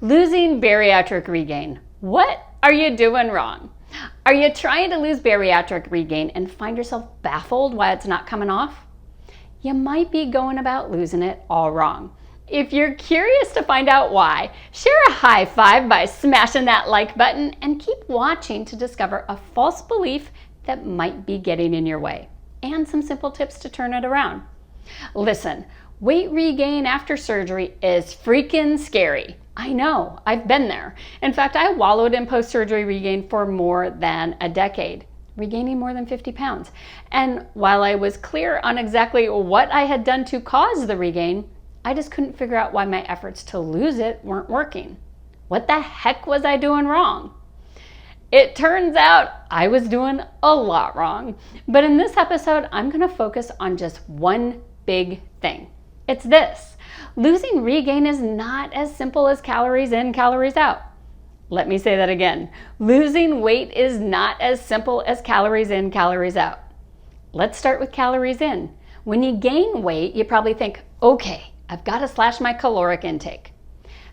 Losing bariatric regain. What are you doing wrong? Are you trying to lose bariatric regain and find yourself baffled why it's not coming off? You might be going about losing it all wrong. If you're curious to find out why, share a high five by smashing that like button and keep watching to discover a false belief that might be getting in your way and some simple tips to turn it around. Listen, weight regain after surgery is freaking scary. I know, I've been there. In fact, I wallowed in post-surgery regain for more than a decade, regaining more than 50 pounds. And while I was clear on exactly what I had done to cause the regain, I just couldn't figure out why my efforts to lose it weren't working. What the heck was I doing wrong? It turns out I was doing a lot wrong. But in this episode, I'm going to focus on just one big thing. It's this. Losing regain is not as simple as calories in, calories out. Let me say that again. Losing weight is not as simple as calories in, calories out. Let's start with calories in. When you gain weight, you probably think, okay, I've got to slash my caloric intake.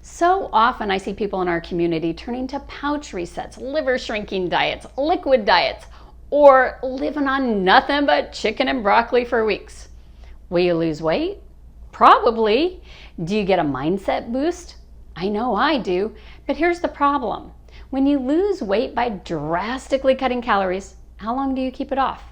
So often I see people in our community turning to pouch resets, liver shrinking diets, liquid diets, or living on nothing but chicken and broccoli for weeks. Will you lose weight? Probably. Do you get a mindset boost? I know I do, but here's the problem. When you lose weight by drastically cutting calories, how long do you keep it off?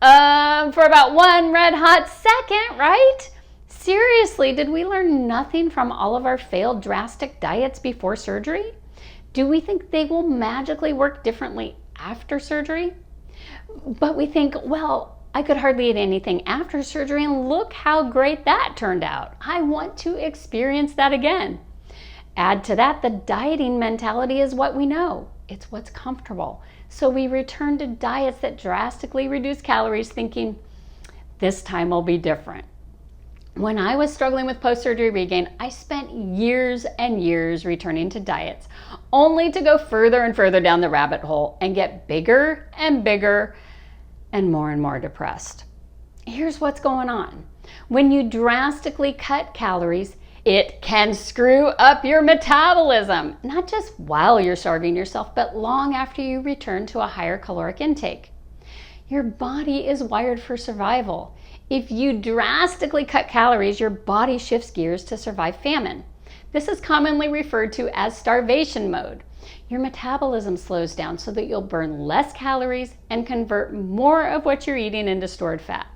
For about one red hot second, right? Seriously, did we learn nothing from all of our failed drastic diets before surgery? Do we think they will magically work differently after surgery? But we think, well, I could hardly eat anything after surgery, and look how great that turned out. I want to experience that again. Add to that, the dieting mentality is what we know. It's what's comfortable. So we return to diets that drastically reduce calories, thinking, this time will be different. When I was struggling with post-surgery regain, I spent years and years returning to diets, only to go further and further down the rabbit hole and get bigger and bigger and more depressed. Here's what's going on. When you drastically cut calories, it can screw up your metabolism, not just while you're starving yourself, but long after you return to a higher caloric intake. Your body is wired for survival. If you drastically cut calories, your body shifts gears to survive famine. This is commonly referred to as starvation mode. Your metabolism slows down so that you'll burn less calories and convert more of what you're eating into stored fat.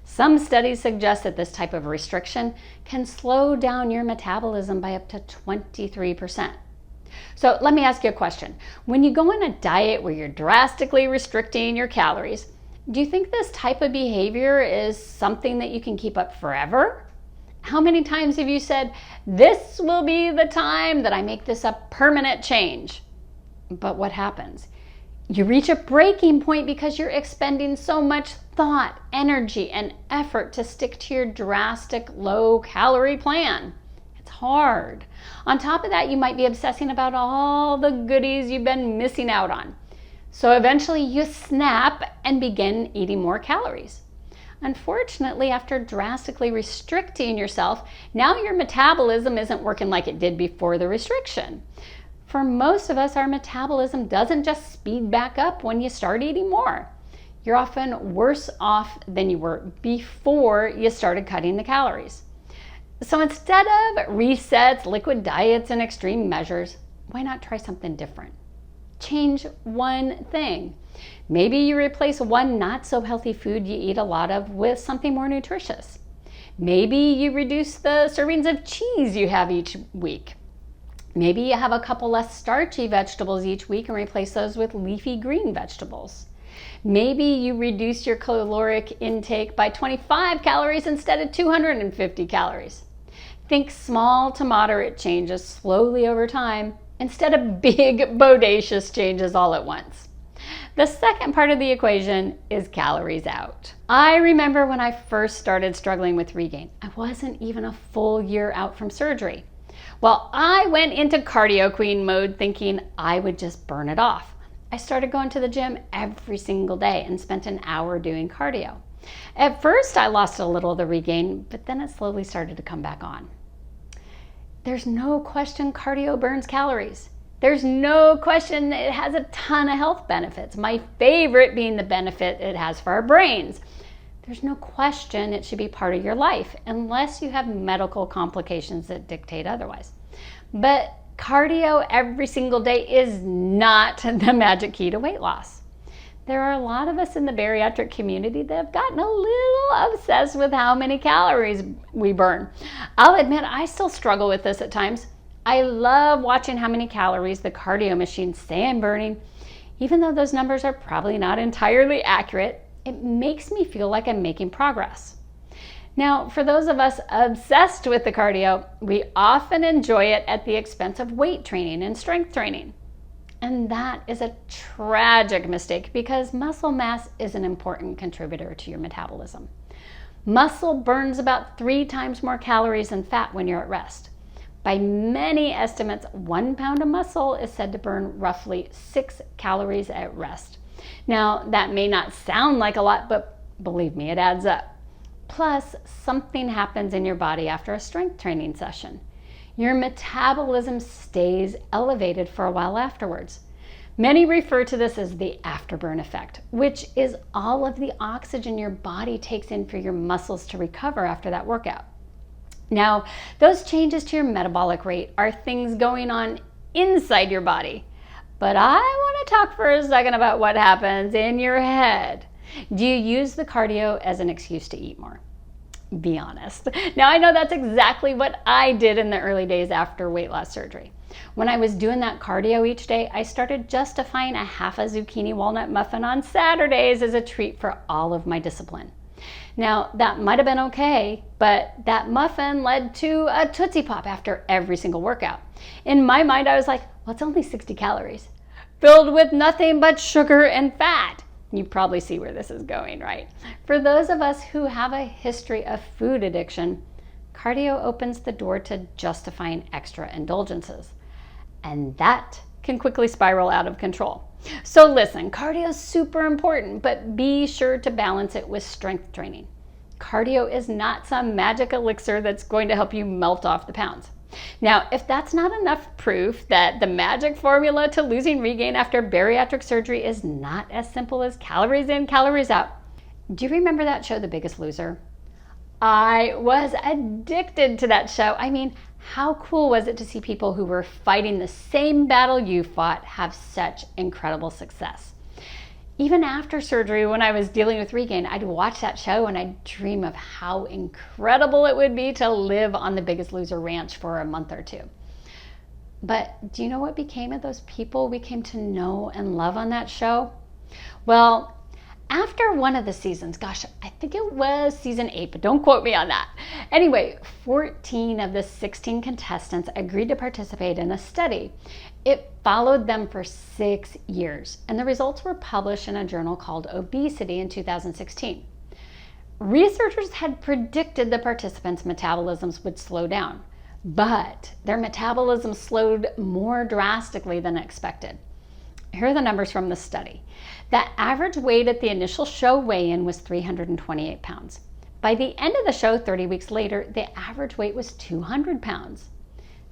Some studies suggest that this type of restriction can slow down your metabolism by up to 23%. So let me ask you a question. When you go on a diet where you're drastically restricting your calories, do you think this type of behavior is something that you can keep up forever? How many times have you said, this will be the time that I make this a permanent change? But what happens? You reach a breaking point because you're expending so much thought, energy, and effort to stick to your drastic low-calorie plan. It's hard. On top of that, you might be obsessing about all the goodies you've been missing out on. So eventually you snap and begin eating more calories. Unfortunately, after drastically restricting yourself, now your metabolism isn't working like it did before the restriction. For most of us, our metabolism doesn't just speed back up when you start eating more. You're often worse off than you were before you started cutting the calories. So instead of resets, liquid diets, and extreme measures, why not try something different? Change one thing. Maybe you replace one not so healthy food you eat a lot of with something more nutritious. Maybe you reduce the servings of cheese you have each week. Maybe you have a couple less starchy vegetables each week and replace those with leafy green vegetables. Maybe you reduce your caloric intake by 25 calories instead of 250 calories. Think small to moderate changes slowly over time instead of big, bodacious changes all at once. The second part of the equation is calories out. I remember when I first started struggling with regain, I wasn't even a full year out from surgery. Well, I went into cardio queen mode thinking I would just burn it off. I started going to the gym every single day and spent an hour doing cardio. At first, I lost a little of the regain, but then it slowly started to come back on. there's no question cardio burns calories. There's no question it has a ton of health benefits, my favorite being the benefit it has for our brains. There's no question it should be part of your life, unless you have medical complications that dictate otherwise. But cardio every single day is not the magic key to weight loss. There are a lot of us in the bariatric community that have gotten a little obsessed with how many calories we burn. I'll admit I still struggle with this at times. I love watching how many calories the cardio machines say I'm burning. Even though those numbers are probably not entirely accurate, it makes me feel like I'm making progress. Now, for those of us obsessed with the cardio, we often enjoy it at the expense of weight training and strength training. And that is a tragic mistake because muscle mass is an important contributor to your metabolism. Muscle burns about 3 times more calories than fat when you're at rest. By many estimates, 1 pound of muscle is said to burn roughly 6 calories at rest. Now, that may not sound like a lot, but believe me, it adds up. Plus, something happens in your body after a strength training session. Your metabolism stays elevated for a while afterwards. Many refer to this as the afterburn effect, which is all of the oxygen your body takes in for your muscles to recover after that workout. Now, those changes to your metabolic rate are things going on inside your body. But I want to talk for a second about what happens in your head. Do you use the cardio as an excuse to eat more? Be honest. Now, I know that's exactly what I did in the early days after weight loss surgery. When I was doing that cardio each day, I started justifying a half a zucchini walnut muffin on Saturdays as a treat for all of my discipline. Now, that might have been okay, but that muffin led to a Tootsie Pop after every single workout. In my mind, I was like, well, it's only 60 calories, filled with nothing but sugar and fat. You probably see where this is going, right? For those of us who have a history of food addiction, cardio opens the door to justifying extra indulgences. And that can quickly spiral out of control. So listen, cardio is super important, but be sure to balance it with strength training. Cardio is not some magic elixir that's going to help you melt off the pounds. Now, if that's not enough proof that the magic formula to losing regain after bariatric surgery is not as simple as calories in, calories out, do you remember that show, The Biggest Loser? I was addicted to that show. I mean, how cool was it to see people who were fighting the same battle you fought have such incredible success? Even after surgery, when I was dealing with regain, I'd watch that show and I'd dream of how incredible it would be to live on the Biggest Loser ranch for a month or two. But do you know what became of those people we came to know and love on that show? Well, after one of the seasons, gosh, I think it was season 8, but don't quote me on that. Anyway, 14 of the 16 contestants agreed to participate in a study. It followed them for 6 years, and the results were published in a journal called Obesity in 2016. Researchers had predicted the participants' metabolisms would slow down, but their metabolism slowed more drastically than expected. Here are the numbers from the study. The average weight at the initial show weigh-in was 328 pounds. By the end of the show, 30 weeks later, the average weight was 200 pounds.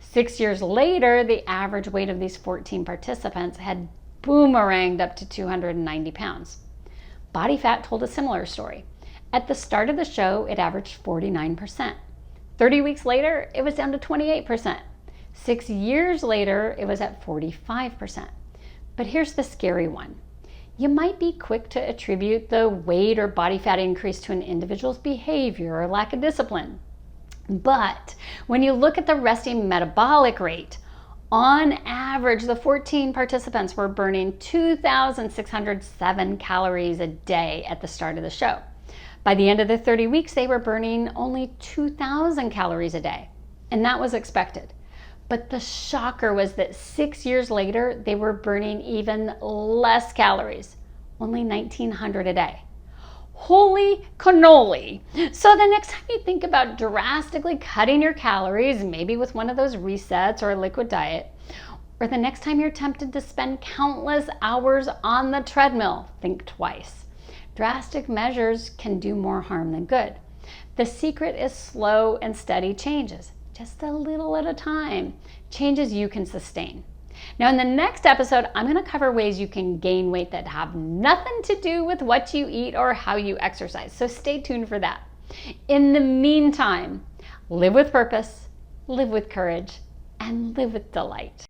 6 years later, the average weight of these 14 participants had boomeranged up to 290 pounds. Body fat told a similar story. At the start of the show, it averaged 49%. 30 weeks later, it was down to 28%. 6 years later, it was at 45%. But here's the scary one. You might be quick to attribute the weight or body fat increase to an individual's behavior or lack of discipline. But when you look at the resting metabolic rate, on average, the 14 participants were burning 2,607 calories a day at the start of the show. By the end of the 30 weeks, they were burning only 2,000 calories a day, and that was expected. But the shocker was that 6 years later, they were burning even less calories, only 1,900 a day. Holy cannoli! So the next time you think about drastically cutting your calories, maybe with one of those resets or a liquid diet, or the next time you're tempted to spend countless hours on the treadmill, think twice. Drastic measures can do more harm than good. The secret is slow and steady changes. just a little at a time, changes you can sustain. Now, in the next episode, I'm going to cover ways you can gain weight that have nothing to do with what you eat or how you exercise. So stay tuned for that. In the meantime, live with purpose, live with courage, and live with delight.